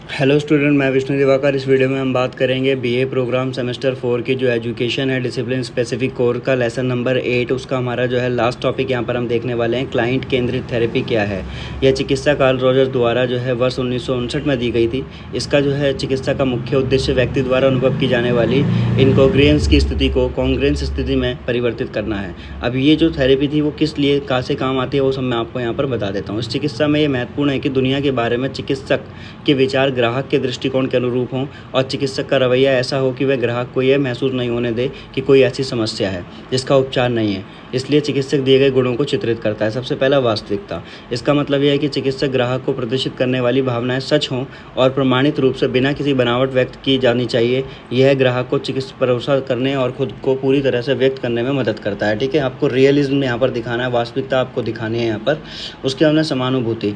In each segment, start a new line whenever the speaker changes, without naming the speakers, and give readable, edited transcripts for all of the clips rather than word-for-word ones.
Hello student, मैं विष्णु दिवाकर। इस video में हम बात करेंगे बीए प्रोग्राम सेमेस्टर 4 की जो एजुकेशन है डिसिप्लिन स्पेसिफिक कोर का लेसन नंबर 8 उसका हमारा जो है लास्ट टॉपिक यहाँ पर हम देखने वाले हैं। क्लाइंट केंद्रित थेरेपी क्या है। यह चिकित्सा कार्ल रॉजर्स द्वारा जो है वर्ष 1959 में दी गई थी। इसका जो है चिकित्सा का मुख्य उद्देश्य व्यक्ति द्वारा अनुभव की जाने वाली इनकोग्रेंस की स्थिति को कॉन्ग्रेंस स्थिति में परिवर्तित करना है। अब ये जो थेरेपी थी वो किस लिए कहाँ से काम आती है वो सब मैं आपको यहाँ पर बता देता हूँ। इस चिकित्सा में ये महत्वपूर्ण है कि दुनिया के बारे में चिकित्सक के विचार ग्राहक के दृष्टिकोण के अनुरूप हों और चिकित्सक का रवैया ऐसा हो कि वह ग्राहक को यह महसूस नहीं होने दे कि कोई ऐसी समस्या है जिसका उपचार नहीं है। इसलिए चिकित्सक दिए गए गुणों को चित्रित करता है। सबसे पहला वास्तविकता। इसका मतलब यह है कि चिकित्सक ग्राहक को प्रदर्शित करने वाली भावनाएं सच हों और प्रमाणित रूप से बिना किसी बनावट व्यक्त की जानी चाहिए। यह ग्राहक को चिकित्सा भरोसा करने और खुद को पूरी तरह से व्यक्त करने में मदद करता है। ठीक है, आपको रियलिज्म यहाँ पर दिखाना है, वास्तविकता आपको दिखानी है यहाँ पर। उसके बाद में समानुभूति।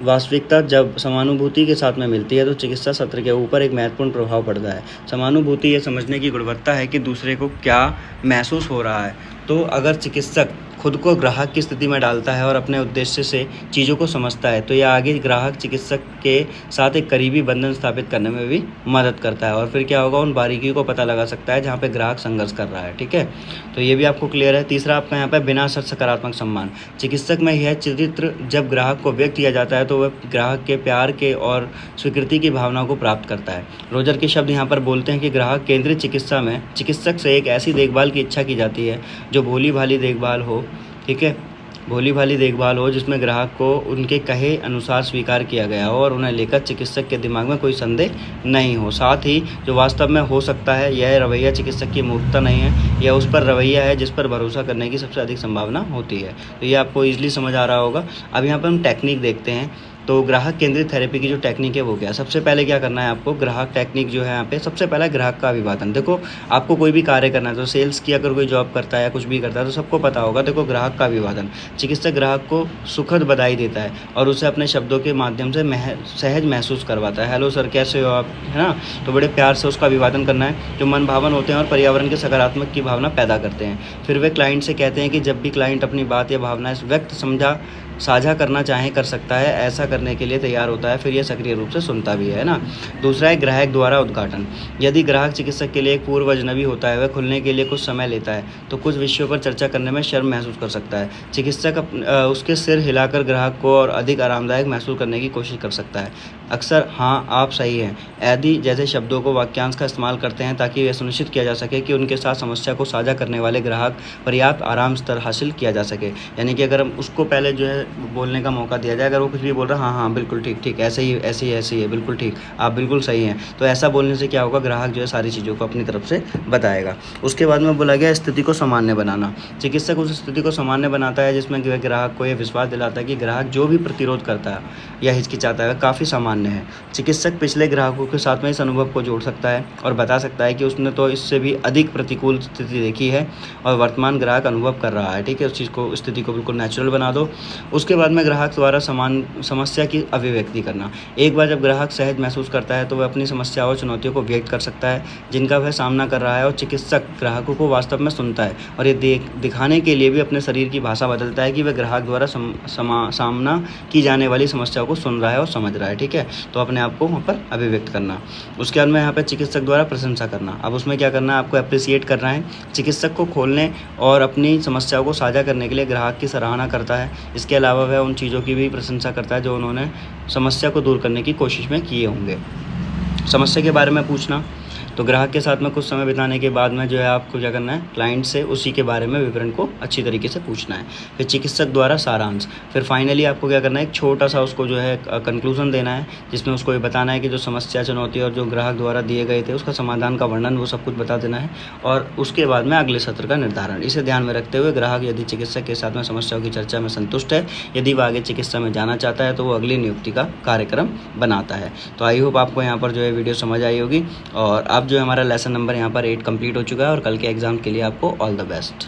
वास्तविकता जब समानुभूति के साथ में मिलती है तो चिकित्सा सत्र के ऊपर एक महत्वपूर्ण प्रभाव पड़ता है। समानुभूति ये समझने की गुणवत्ता है कि दूसरे को क्या महसूस हो रहा है। तो अगर चिकित्सक खुद को ग्राहक की स्थिति में डालता है और अपने उद्देश्य से चीज़ों को समझता है तो यह आगे ग्राहक चिकित्सक के साथ एक करीबी बंधन स्थापित करने में भी मदद करता है। और फिर क्या होगा, उन बारीकियों को पता लगा सकता है जहाँ पे ग्राहक संघर्ष कर रहा है। ठीक है, तो ये भी आपको क्लियर है। तीसरा आपका यहाँ पे बिना शर्त सकारात्मक सम्मान। चिकित्सक में यह चरित्र जब ग्राहक को व्यक्त किया जाता है तो वह ग्राहक के प्यार के और स्वीकृति की भावना को प्राप्त करता है। रोजर के शब्द यहाँ पर बोलते हैं कि ग्राहक केंद्रित चिकित्सा में चिकित्सक से एक ऐसी देखभाल की इच्छा की जाती है जो भोली भाली देखभाल हो। ठीक है, भोली भाली देखभाल हो जिसमें ग्राहक को उनके कहे अनुसार स्वीकार किया गया हो और उन्हें लेकर चिकित्सक के दिमाग में कोई संदेह नहीं हो। साथ ही जो वास्तव में हो सकता है यह रवैया चिकित्सक की मूर्खता नहीं है, यह उस पर रवैया है जिस पर भरोसा करने की सबसे अधिक संभावना होती है। तो ये आपको ईजिली समझ आ रहा होगा। अब यहाँ पर हम टेक्निक देखते हैं। तो ग्राहक केंद्रित थेरेपी की जो टेक्निक है वो क्या। सबसे पहले क्या करना है आपको, ग्राहक टेक्निक जो है यहाँ पे सबसे पहला ग्राहक का अभिवादन। देखो, आपको कोई भी कार्य करना है तो सेल्स की अगर कोई जॉब करता है या कुछ भी करता है तो सबको पता होगा। देखो, ग्राहक का अभिवादन। चिकित्सक ग्राहक को सुखद बधाई देता है और उसे अपने शब्दों के माध्यम से सहज महसूस करवाता है। हेलो सर, कैसे हो आप, है ना। तो बड़े प्यार से उसका अभिवादन करना है जो मन भावन होते हैं और पर्यावरण के सकारात्मक की भावना पैदा करते हैं। फिर वे क्लाइंट से कहते हैं कि जब भी क्लाइंट अपनी बात या भावनाएं व्यक्त साझा करना चाहे कर सकता है, ऐसा करने के लिए तैयार होता है। फिर यह सक्रिय रूप से सुनता भी है ना। दूसरा है ग्राहक द्वारा उद्घाटन। यदि ग्राहक चिकित्सक के लिए एक पूर्व अजनबी होता है, वह खुलने के लिए कुछ समय लेता है तो कुछ विषयों पर चर्चा करने में शर्म महसूस कर सकता है। चिकित्सक उसके सिर हिलाकर ग्राहक को और अधिक आरामदायक महसूस करने की कोशिश कर सकता है। अक्सर हाँ आप सही हैं आदि जैसे शब्दों को वाक्यांश का इस्तेमाल करते हैं ताकि यह सुनिश्चित किया जा सके कि उनके साथ समस्या को साझा करने वाले ग्राहक पर्याप्त आराम स्तर हासिल किया जा सके। यानी कि अगर हम उसको पहले जो है बोलने का मौका दिया जाए, अगर वो कुछ भी बोल रहा है हाँ हाँ बिल्कुल ठीक ठीक ऐसे ही है बिल्कुल ठीक, आप बिल्कुल सही हैं, तो ऐसा बोलने से क्या होगा, ग्राहक जो है सारी चीज़ों को अपनी तरफ से बताएगा। उसके बाद में बोला गया स्थिति को सामान्य बनाना। चिकित्सक उस स्थिति को सामान्य बनाता है जिसमें ग्राहक को यह विश्वास दिलाता है कि ग्राहक जो भी प्रतिरोध करता है या हिचकिचाता है वह काफ़ी सामान्य है। चिकित्सक पिछले ग्राहकों के साथ में इस अनुभव को जोड़ सकता है और बता सकता है कि उसने तो इससे भी अधिक प्रतिकूल स्थिति देखी है और वर्तमान ग्राहक अनुभव कर रहा है। ठीक है, उस चीज़ को स्थिति को बिल्कुल नेचुरल बना दो। उसके बाद में ग्राहक द्वारा समस्या की अभिव्यक्ति करना। एक बार जब ग्राहक सहज महसूस करता है तो वह अपनी समस्या और चुनौतियों को व्यक्त कर सकता है जिनका वह सामना कर रहा है और चिकित्सक ग्राहकों को वास्तव में सुनता है और ये दिखाने के लिए भी अपने शरीर की भाषा बदलता है कि वह ग्राहक द्वारा सामना की जाने वाली समस्याओं को सुन रहा है और समझ रहा है। ठीक है, तो अपने आप को वहाँ पर अभिव्यक्त करना। उसके बाद में यहाँ पर चिकित्सक द्वारा प्रशंसा करना। अब उसमें क्या करना है, आपको अप्रिसिएट करना है। चिकित्सक को खोलने और अपनी समस्याओं को साझा करने के लिए ग्राहक की सराहना करता है। इसके अलावा वह उन चीज़ों की भी प्रशंसा करता है जो उन्होंने समस्या को दूर करने की कोशिश में किए होंगे। समस्या के बारे में पूछना। तो ग्राहक के साथ में कुछ समय बिताने के बाद में जो है आपको क्या करना है, क्लाइंट से उसी के बारे में विवरण को अच्छी तरीके से पूछना है। फिर चिकित्सक द्वारा सारांश। फिर फाइनली आपको क्या करना है, एक छोटा सा उसको जो है कंक्लूजन देना है जिसमें उसको ये बताना है कि जो समस्या चुनौती और जो ग्राहक द्वारा दिए गए थे उसका समाधान का वर्णन वो सब कुछ बता देना है और उसके बाद में अगले सत्र का निर्धारण। इसे ध्यान में रखते हुए ग्राहक यदि चिकित्सक के साथ में समस्याओं की चर्चा में संतुष्ट है, यदि वो आगे चिकित्सा में जाना चाहता है तो वो अगली नियुक्ति का कार्यक्रम बनाता है। तो आई होप आपको यहाँ पर जो है वीडियो समझ आई होगी और अब जो हमारा लेसन नंबर यहाँ पर 8 कंप्लीट हो चुका है और कल के एग्ज़ाम के लिए आपको ऑल द बेस्ट।